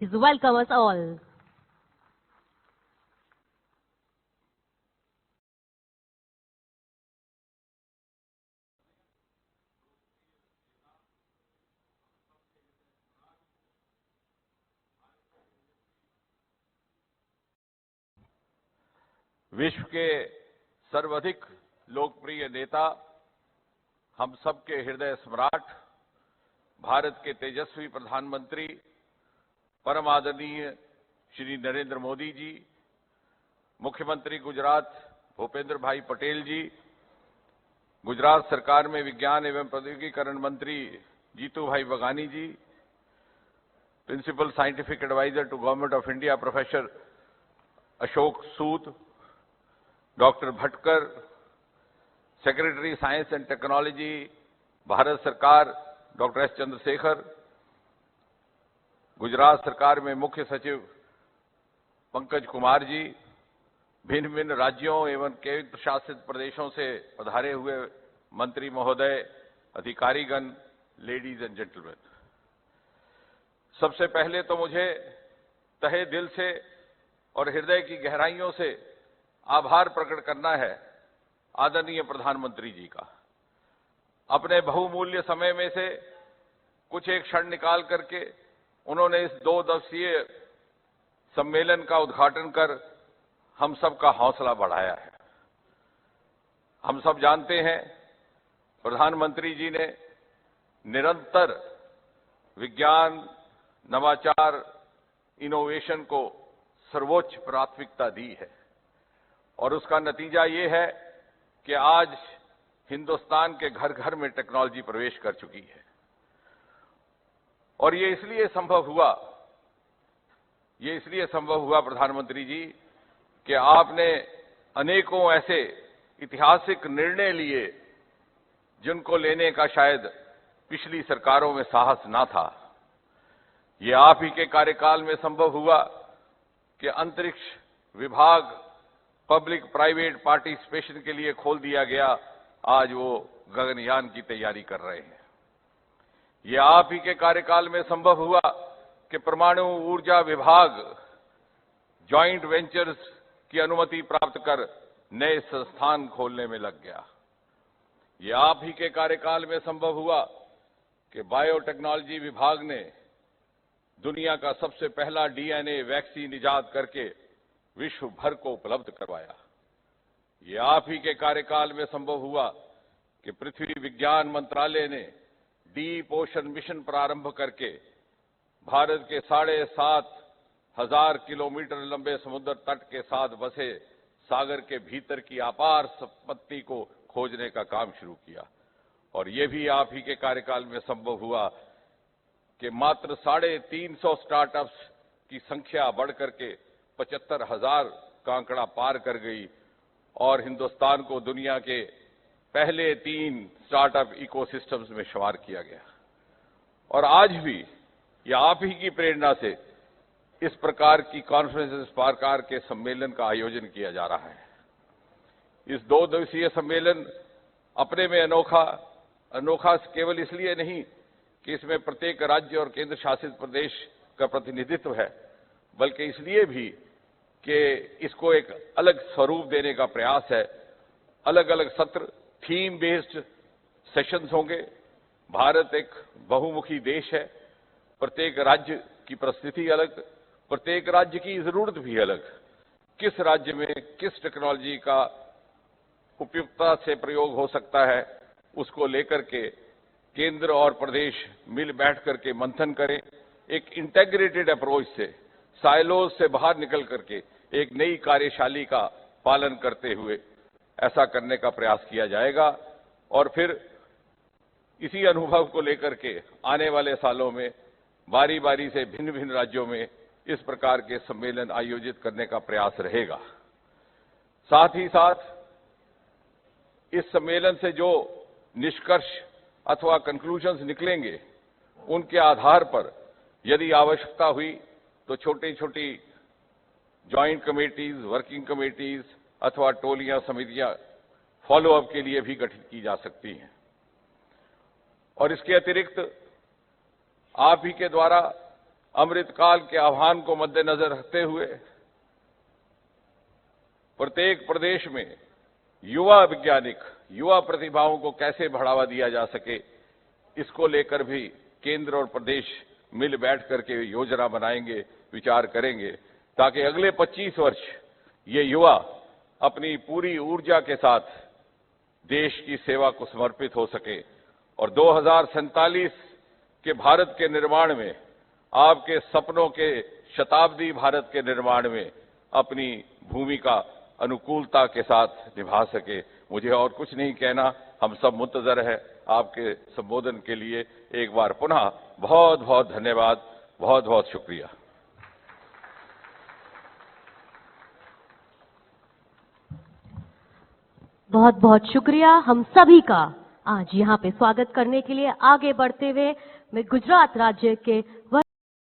Please welcome us all. विश्व के सर्वाधिक लोकप्रिय नेता, हम सबके हृदय सम्राट, भारत के तेजस्वी प्रधानमंत्री परम आदरणीय श्री नरेंद्र मोदी जी, मुख्यमंत्री गुजरात भूपेंद्र भाई पटेल जी, गुजरात सरकार में विज्ञान एवं प्रौद्योगिकीकरण मंत्री जीतू भाई Baghani ji, principal scientific adviser to government of India professor Ashok Sood, doctor Bhatkar, secretary science and technology Bharat सरकार डॉक्टर एस चंद्रशेखर, गुजरात सरकार में मुख्य सचिव पंकज कुमार जी, भिन्न भिन्न राज्यों एवं केंद्र शासित प्रदेशों से पधारे हुए मंत्री महोदय, अधिकारीगण, लेडीज एंड जेंटलमैन, सबसे पहले तो मुझे तहे दिल से और हृदय की गहराइयों से आभार प्रकट करना है आदरणीय प्रधानमंत्री जी का। अपने बहुमूल्य समय में से कुछ एक क्षण निकाल करके उन्होंने इस 2 दिवसीय सम्मेलन का उद्घाटन कर हम सबका हौसला बढ़ाया है। हम सब जानते हैं, प्रधानमंत्री जी ने निरंतर विज्ञान, नवाचार, इनोवेशन को सर्वोच्च प्राथमिकता दी है और उसका नतीजा ये है कि आज हिंदुस्तान के घर घर में टेक्नोलॉजी प्रवेश कर चुकी है। और ये इसलिए संभव हुआ प्रधानमंत्री जी कि आपने अनेकों ऐसे ऐतिहासिक निर्णय लिए जिनको लेने का शायद पिछली सरकारों में साहस ना था। ये आप ही के कार्यकाल में संभव हुआ कि अंतरिक्ष विभाग पब्लिक प्राइवेट पार्टिसिपेशन के लिए खोल दिया गया। आज वो गगनयान की तैयारी कर रहे हैं। ये आप ही के कार्यकाल में संभव हुआ कि परमाणु ऊर्जा विभाग जॉइंट वेंचर्स की अनुमति प्राप्त कर नए संस्थान खोलने में लग गया। ये आप ही के कार्यकाल में संभव हुआ कि बायोटेक्नोलॉजी विभाग ने दुनिया का सबसे पहला डीएनए वैक्सीन इजाद करके विश्व भर को उपलब्ध करवाया। ये आप ही के कार्यकाल में संभव हुआ कि पृथ्वी विज्ञान मंत्रालय ने डीप ओशन मिशन प्रारंभ करके भारत के 7,500 किलोमीटर लंबे समुद्र तट के साथ बसे सागर के भीतर की अपार संपत्ति को खोजने का काम शुरू किया। और ये भी आप ही के कार्यकाल में संभव हुआ कि मात्र 350 स्टार्टअप्स की संख्या बढ़कर के 75,000 का आंकड़ा पार कर गई और हिंदुस्तान को दुनिया के पहले 3 स्टार्टअप इकोसिस्टम्स में शुमार किया गया। और आज भी ये आप ही की प्रेरणा से इस प्रकार की कॉन्फ्रेंस, इस प्रकार के सम्मेलन का आयोजन किया जा रहा है। इस 2 दिवसीय सम्मेलन अपने में अनोखा केवल इसलिए नहीं कि इसमें प्रत्येक राज्य और केंद्र शासित प्रदेश का प्रतिनिधित्व है, बल्कि इसलिए भी कि इसको एक अलग स्वरूप देने का प्रयास है। अलग अलग सत्र, थीम बेस्ड सेशंस होंगे। भारत एक बहुमुखी देश है। प्रत्येक राज्य की परिस्थिति अलग, प्रत्येक राज्य की जरूरत भी अलग। किस राज्य में किस टेक्नोलॉजी का उपयुक्तता से प्रयोग हो सकता है, उसको लेकर के केंद्र और प्रदेश मिल बैठ करके मंथन करें। एक इंटेग्रेटेड अप्रोच से, साइलोज से बाहर निकल करके एक नई कार्यशैली का पालन करते हुए ऐसा करने का प्रयास किया जाएगा। और फिर इसी अनुभव को लेकर के आने वाले सालों में बारी बारी से भिन्न भिन्न राज्यों में इस प्रकार के सम्मेलन आयोजित करने का प्रयास रहेगा। साथ ही साथ इस सम्मेलन से जो निष्कर्ष अथवा कंक्लूजन्स निकलेंगे, उनके आधार पर यदि आवश्यकता हुई तो छोटी छोटी ज्वाइंट कमेटीज, वर्किंग कमेटीज अथवा टोलियां, समितियां फॉलो अप के लिए भी गठित की जा सकती हैं। और इसके अतिरिक्त आप ही के द्वारा अमृतकाल के आह्वान को मद्देनजर रखते हुए प्रत्येक प्रदेश में युवा वैज्ञानिक, युवा प्रतिभाओं को कैसे बढ़ावा दिया जा सके, इसको लेकर भी केंद्र और प्रदेश मिल बैठ करके योजना बनाएंगे, विचार करेंगे, ताकि अगले 25 वर्ष ये युवा अपनी पूरी ऊर्जा के साथ देश की सेवा को समर्पित हो सके और 2047 के भारत के निर्माण में, आपके सपनों के शताब्दी भारत के निर्माण में अपनी भूमिका अनुकूलता के साथ निभा सके। मुझे और कुछ नहीं कहना, हम सब मुंतजर हैं आपके संबोधन के लिए। एक बार पुनः बहुत बहुत धन्यवाद, बहुत बहुत शुक्रिया। बहुत बहुत शुक्रिया हम सभी का आज यहाँ पे स्वागत करने के लिए। आगे बढ़ते हुए मैं गुजरात राज्य के